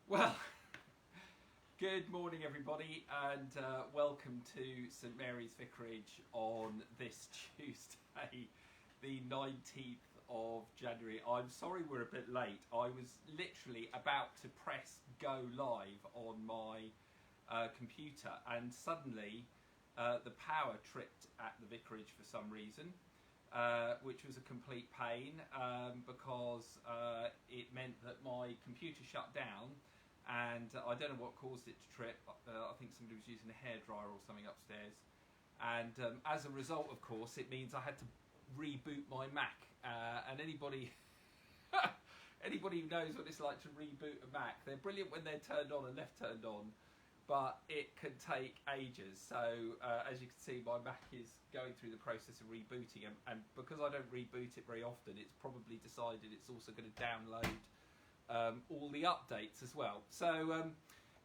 Well, good morning everybody, and welcome to St Mary's Vicarage on this Tuesday, the 19th of January. I'm sorry we're a bit late. I was literally about to press go live on my computer, and suddenly the power tripped at the vicarage for some reason. Which was a complete pain because it meant that my computer shut down, and I don't know what caused it to trip. I think somebody was using a hairdryer or something upstairs, and as a result, of course, it means I had to reboot my Mac. And anybody who knows what it's like to reboot a Mac, they're brilliant when they're turned on and left turned on, but it can take ages. So as you can see, my Mac is going through the process of rebooting, and because I don't reboot it very often, it's probably decided it's also going to download all the updates as well. So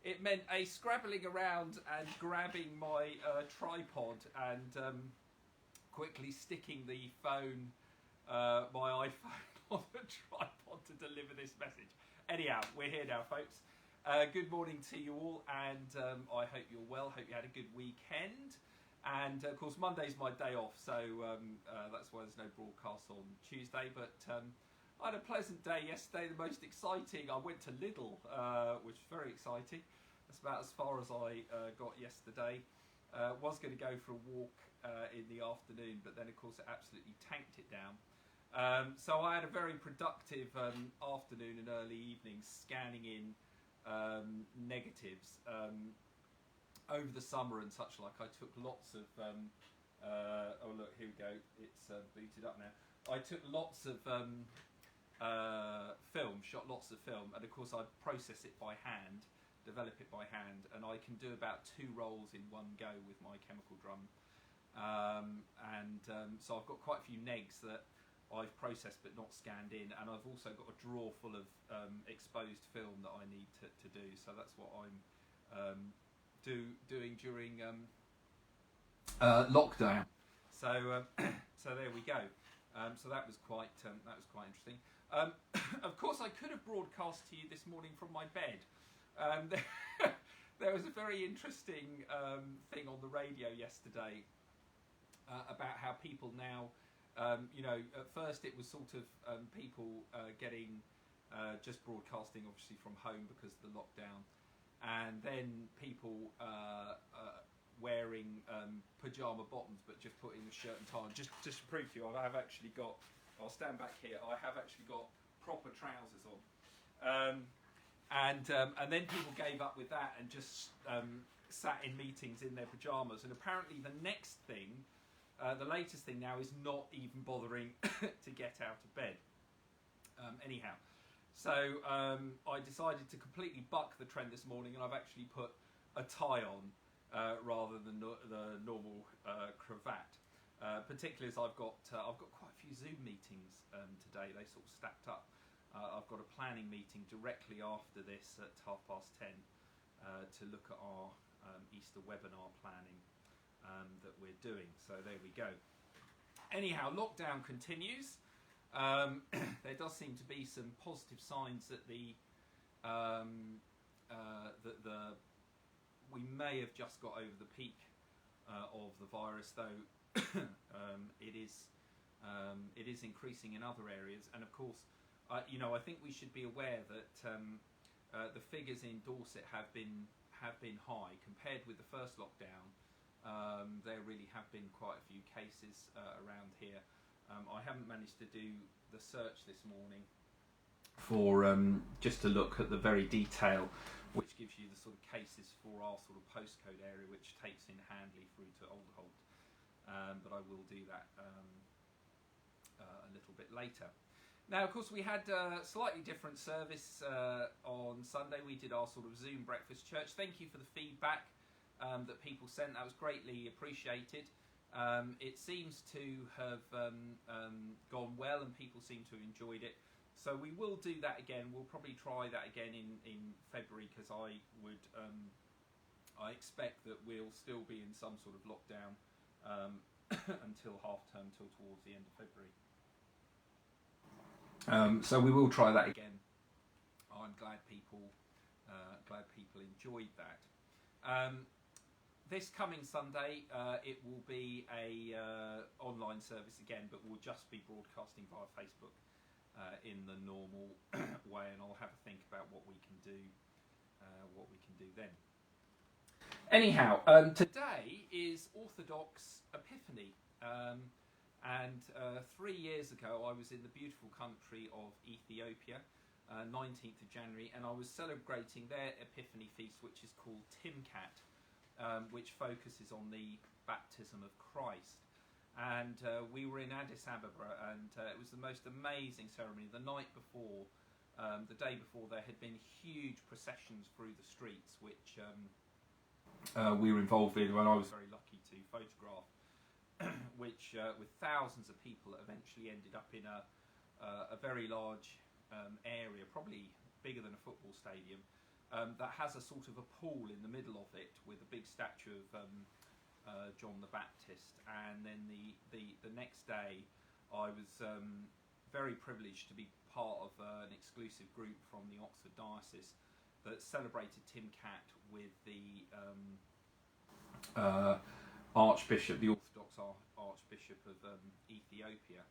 it meant a scrabbling around and grabbing my tripod and quickly sticking the phone, my iPhone on the tripod to deliver this message. Anyhow, we're here now, folks. Good morning to you all, and I hope you're well. Hope you had a good weekend. And of course, Monday's my day off, so that's why there's no broadcast on Tuesday. But I had a pleasant day yesterday. The most exciting, I went to Lidl, which was very exciting. That's about as far as I got yesterday. Was going to go for a walk in the afternoon, but then of course it absolutely tanked it down. So I had a very productive afternoon and early evening scanning in negatives over the summer and such like. I took lots of oh look, here we go, it's booted up now. I took lots of film, shot lots of film, and of course I process it by hand, develop it by hand, and I can do about 2 rolls in one go with my chemical drum. So I've got quite a few negs that I've processed but not scanned in, and I've also got a drawer full of exposed film that I need to do. So that's what I'm doing during lockdown. So so there we go. So that was quite interesting. Of course, I could have broadcast to you this morning from my bed. There was a very interesting thing on the radio yesterday about how people now. At first it was sort of people getting just broadcasting obviously from home because of the lockdown, and then people wearing pyjama bottoms but just putting a shirt and tie on. Just to prove to you, I have actually got, I'll stand back here, I have actually got proper trousers on. And then people gave up with that and just sat in meetings in their pyjamas, and apparently the next thing, the latest thing now, is not even bothering to get out of bed. Anyhow, so I decided to completely buck the trend this morning, and I've actually put a tie on rather than the normal cravat. Particularly as I've got quite a few Zoom meetings today. They sort of stacked up. I've got a planning meeting directly after this at 10:30 to look at our Easter webinar planning that we're doing. So there we go. Anyhow, lockdown continues. There does seem to be some positive signs that we may have just got over the peak of the virus, though it is increasing in other areas. And of course, I think we should be aware that the figures in Dorset have been high compared with the first lockdown. There really have been quite a few cases around here. I haven't managed to do the search this morning for just to look at the very detail, which gives you the sort of cases for our sort of postcode area, which takes in Handley through to Alderholt. But I will do that a little bit later. Now, of course, we had a slightly different service on Sunday. We did our sort of Zoom breakfast church. Thank you for the feedback that people sent. That was greatly appreciated. It seems to have gone well, and people seem to have enjoyed it. So we will do that again. We'll probably try that again in February, because I expect that we'll still be in some sort of lockdown until half term, till towards the end of February. So we will try that again. I'm glad people glad people enjoyed that. This coming Sunday, it will be a online service again, but we'll just be broadcasting via Facebook in the normal way, and I'll have a think about what we can do then. Anyhow, today is Orthodox Epiphany, and 3 years ago I was in the beautiful country of Ethiopia, 19th of January, and I was celebrating their Epiphany feast, which is called Timkat, which focuses on the baptism of Christ. And we were in Addis Ababa, and it was the most amazing ceremony. The night before, the day before, there had been huge processions through the streets, which we were involved in, and I was very lucky to photograph, which with thousands of people eventually ended up in a very large area, probably bigger than a football stadium, that has a sort of a pool in the middle of it with a big statue of John the Baptist. And then the next day I was very privileged to be part of an exclusive group from the Oxford Diocese that celebrated Timkat with the Archbishop, the Orthodox Archbishop of Ethiopia.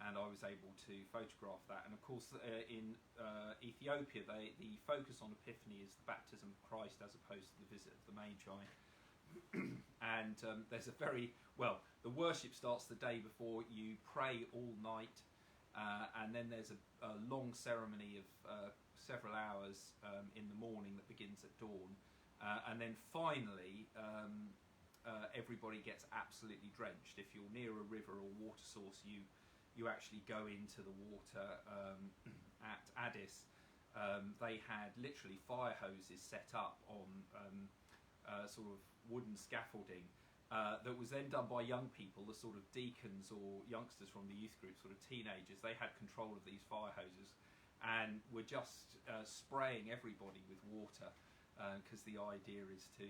And I was able to photograph that. And of course, in Ethiopia, the focus on Epiphany is the baptism of Christ as opposed to the visit of the Magi. And there's a the worship starts the day before. You pray all night, and then there's a long ceremony of several hours in the morning that begins at dawn. And then finally, everybody gets absolutely drenched. If you're near a river or water source, you actually go into the water. At Addis, they had literally fire hoses set up on sort of wooden scaffolding that was then done by young people, the sort of deacons or youngsters from the youth group, sort of teenagers. They had control of these fire hoses and were just spraying everybody with water, because the idea is to,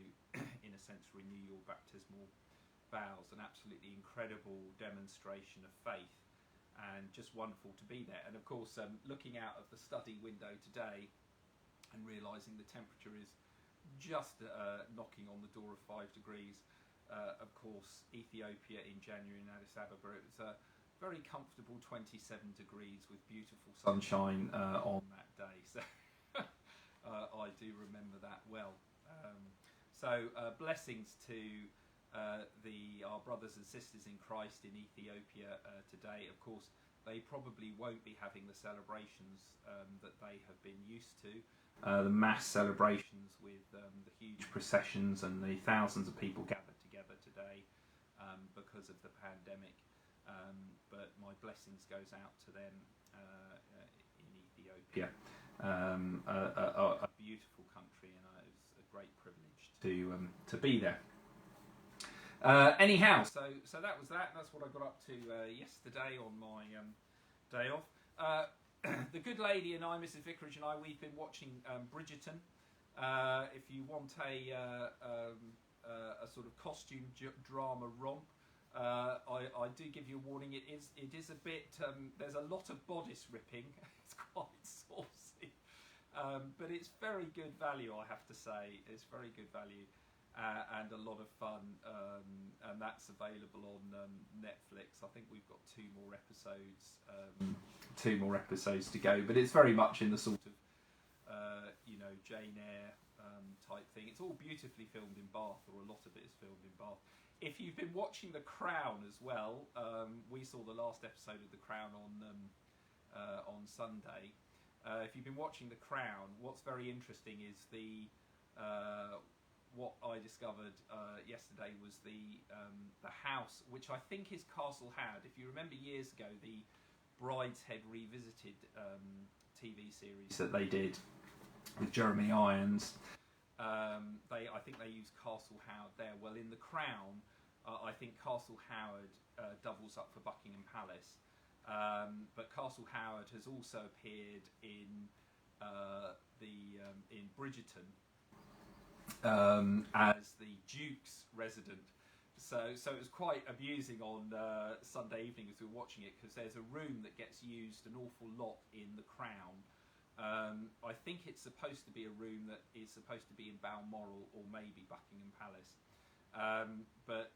in a sense, renew your baptismal vows. An absolutely incredible demonstration of faith, and just wonderful to be there. And of course, looking out of the study window today and realising the temperature is just knocking on the door of 5 degrees. Of course, Ethiopia in January in Addis Ababa, it was a very comfortable 27 degrees with beautiful sunshine on that day. So I do remember that well. So blessings to our brothers and sisters in Christ in Ethiopia today. Of course, they probably won't be having the celebrations that they have been used to, the mass celebrations with the huge processions and the thousands of people gathered together today because of the pandemic. But my blessings goes out to them in Ethiopia, a beautiful country, and it was a great privilege to be there. Anyhow, so that was that. That's what I got up to yesterday on my day off. The good lady and I, Mrs. Vicarage and I, we've been watching Bridgerton. If you want a sort of costume drama romp, I do give you a warning. It is a bit. There's a lot of bodice ripping. It's quite saucy, but it's very good value, I have to say. It's very good value. And a lot of fun, and that's available on Netflix. I think we've got two more episodes to go, but it's very much in the sort of Jane Eyre type thing. It's all beautifully filmed in Bath, or a lot of it is filmed in Bath. If you've been watching The Crown as well, we saw the last episode of The Crown on Sunday. If you've been watching The Crown, what's very interesting is what I discovered yesterday was the house, which I think is Castle Howard. If you remember years ago, the Brideshead Revisited TV series that they did with Jeremy Irons, I think they used Castle Howard there. Well, in The Crown, I think Castle Howard doubles up for Buckingham Palace, but Castle Howard has also appeared in Bridgerton, as the Duke's resident. So it was quite amusing on Sunday evening as we were watching it, because there's a room that gets used an awful lot in The Crown, I think it's supposed to be a room that is supposed to be in Balmoral or maybe Buckingham Palace. But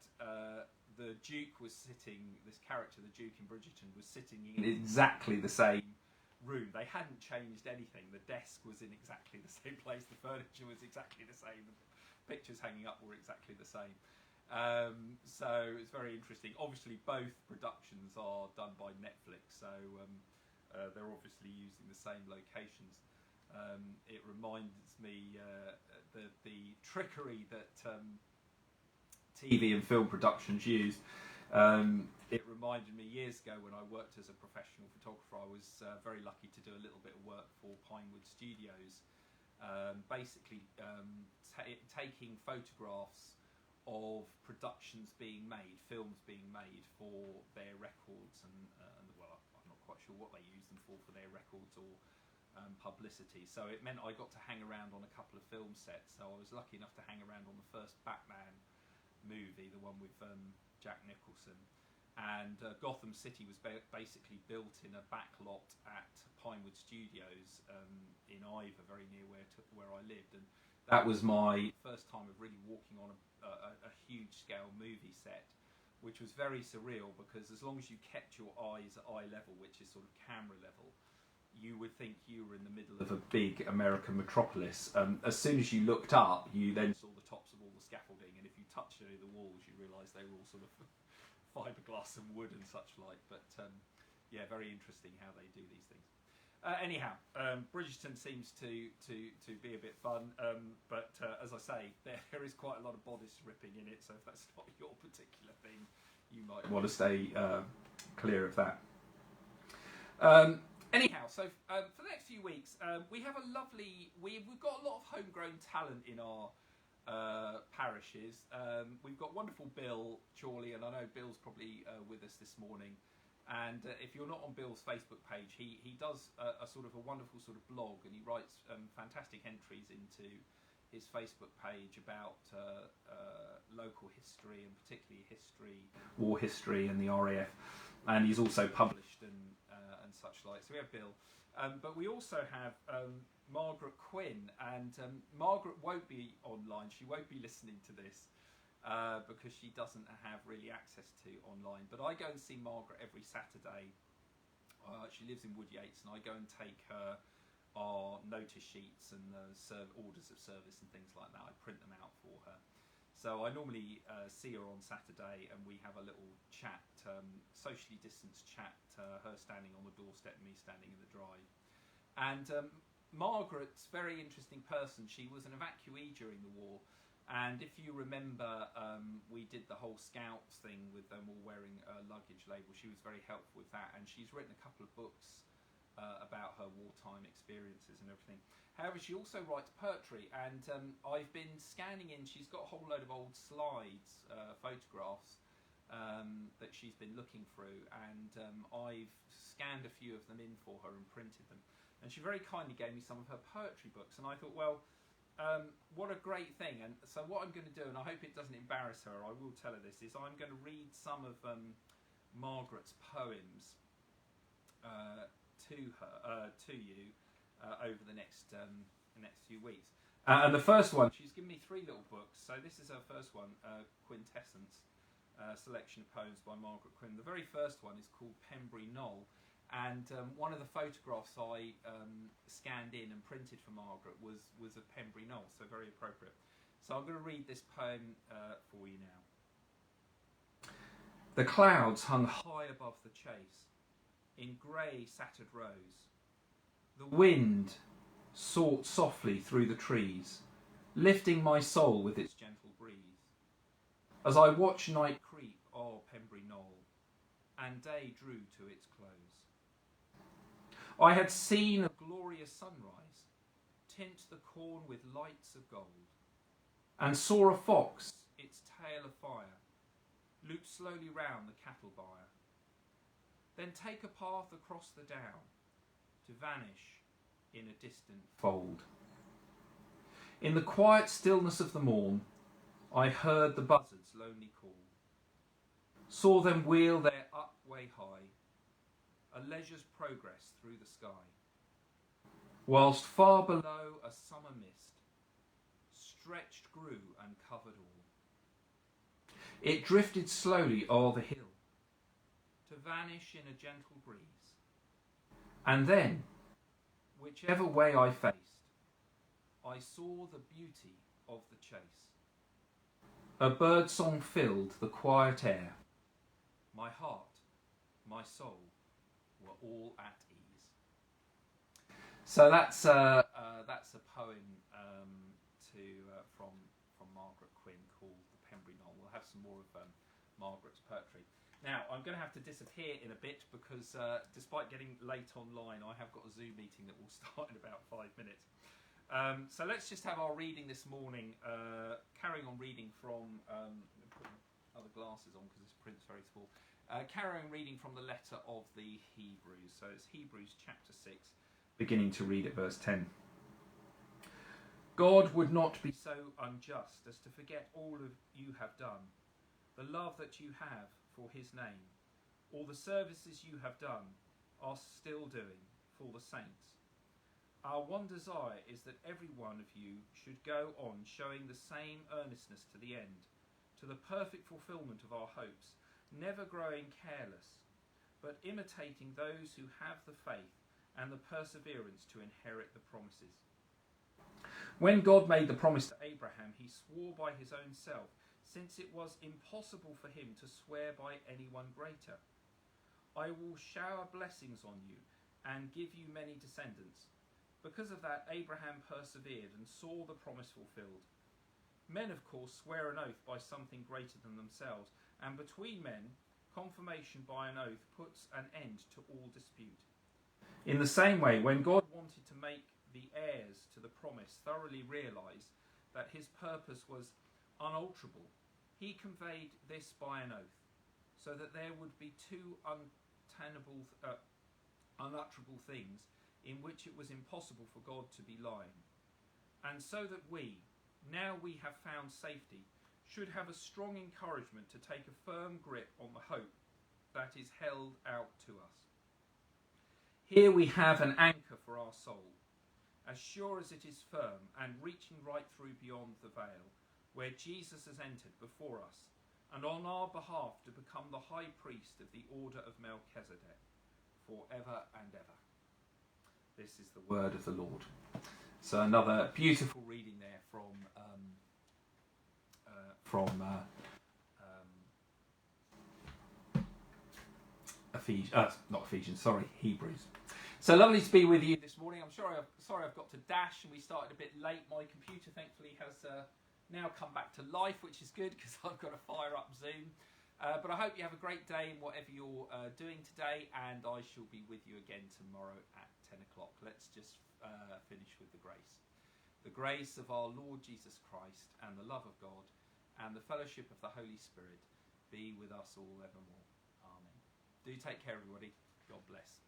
the Duke was sitting, this character, the Duke in Bridgerton, was sitting in exactly the same room. They hadn't changed anything. The desk was in exactly the same place. The furniture was exactly the same. The pictures hanging up were exactly the same. So it's very interesting. Obviously, both productions are done by Netflix, so they're obviously using the same locations. It reminds me the trickery that TV and film productions used. It reminded me years ago when I worked as a professional photographer. I was very lucky to do a little bit of work for Pinewood Studios, basically taking photographs of productions being made, films being made for their records, and well, I'm not quite sure what they use them for their records or publicity. So it meant I got to hang around on a couple of film sets. So I was lucky enough to hang around on the first Batman movie, the one with Jack Nicholson, and Gotham City was basically built in a back lot at Pinewood Studios in Ivor, very near where I lived, and that was my first time of really walking on a huge scale movie set, which was very surreal, because as long as you kept your eyes at eye level, which is sort of camera level, you would think you were in the middle of a big American metropolis. As soon as you looked up, you then saw the tops of all the scaffolding, and if you touched any of the walls, you realised they were all sort of fiberglass and wood and such like. But yeah, very interesting how they do these things. Anyhow, Bridgerton seems to be a bit fun, but as I say, there is quite a lot of bodice ripping in it, so if that's not your particular thing, you might want to stay clear of that. Anyhow, so for the next few weeks, we have a lovely... We've got a lot of homegrown talent in our parishes. We've got wonderful Bill Chorley, and I know Bill's probably with us this morning. And if you're not on Bill's Facebook page, he does a sort of a wonderful sort of blog, and he writes fantastic entries into his Facebook page about local history, and particularly war history, and the RAF. And he's also published and such like. So we have Bill, but we also have Margaret Quinn, and Margaret won't be online. She won't be listening to this because she doesn't have really access to online. But I go and see Margaret every Saturday. She lives in Woodyates, and I go and take her our notice sheets and orders of service and things like that. I print them out for her. So I normally see her on Saturday, and we have a little chat, socially distanced chat, her standing on the doorstep and me standing in the drive. And Margaret's a very interesting person. She was an evacuee during the war, and if you remember, we did the whole Scouts thing with them all wearing a luggage label. She was very helpful with that, and she's written a couple of books about her wartime experiences and everything. However, she also writes poetry, and I've been scanning in. She's got a whole load of old slides, photographs that she's been looking through, and I've scanned a few of them in for her and printed them. And she very kindly gave me some of her poetry books, and I thought, well, what a great thing. And so what I'm going to do, and I hope it doesn't embarrass her, I will tell her this, is I'm going to read some of Margaret's poems to you over the next few weeks. And the first one, she's given me 3 little books. So this is her first one, Quintessence, selection of poems by Margaret Quinn. The very first one is called Pembury Knoll, and one of the photographs I scanned in and printed for Margaret was of Pembury Knoll, so very appropriate. So I'm going to read this poem for you now. The clouds hung high above the chase, in grey sattered rows. The wind sought softly through the trees, lifting my soul with its gentle breeze, as I watched night creep o'er Pembury Knoll, and day drew to its close. I had seen a glorious sunrise tint the corn with lights of gold, and saw a fox, its tail afire, loop slowly round the cattle byre, then take a path across the down, to vanish in a distant fold. In the quiet stillness of the morn, I heard the buzzards' lonely call, saw them wheel their up way high, a leisure's progress through the sky. whilst far below a summer mist stretched grew and covered all. It drifted slowly o'er the hill, to vanish in a gentle breeze. And then, whichever way I faced, I saw the beauty of the chase. A birdsong filled the quiet air. My heart, my soul were all at ease. So that's a poem from Margaret Quinn called The Pembury Knoll. We'll have some more of Margaret's poetry. Now, I'm going to have to disappear in a bit because despite getting late online, I have got a Zoom meeting that will start in about 5 minutes. So let's just have our reading this morning, carrying on reading from, put my other glasses on because this print's very small, carrying reading from the letter of the Hebrews. So it's Hebrews chapter 6, beginning to read at verse 10. God would not be so unjust as to forget all of you have done, the love that you have for his name, all the services you have done, are still doing for the saints. Our one desire is that every one of you should go on showing the same earnestness to the end, to the perfect fulfilment of our hopes, never growing careless, but imitating those who have the faith and the perseverance to inherit the promises. When God made the promise to Abraham, he swore by his own self, since it was impossible for him to swear by anyone greater. I will shower blessings on you and give you many descendants. Because of that, Abraham persevered and saw the promise fulfilled. Men, of course, swear an oath by something greater than themselves, and between men, confirmation by an oath puts an end to all dispute. In the same way, when God wanted to make the heirs to the promise thoroughly realise that his purpose was unalterable, he conveyed this by an oath, so that there would be two unutterable things in which it was impossible for God to be lying, and so that we, now we have found safety, should have a strong encouragement to take a firm grip on the hope that is held out to us. Here we have an anchor for our soul, as sure as it is firm and reaching right through beyond the veil, where Jesus has entered before us, and on our behalf to become the high priest of the order of Melchizedek, forever and ever. This is the word of the Lord. So another beautiful reading there from Hebrews. So lovely to be with you this morning. I'm sorry I've got to dash and we started a bit late. My computer thankfully has now come back to life, which is good because I've got to fire up Zoom. But I hope you have a great day in whatever you're doing today, and I shall be with you again tomorrow at 10 o'clock. Let's just finish with the grace. The grace of our Lord Jesus Christ and the love of God and the fellowship of the Holy Spirit be with us all evermore. Amen. Do take care, everybody. God bless.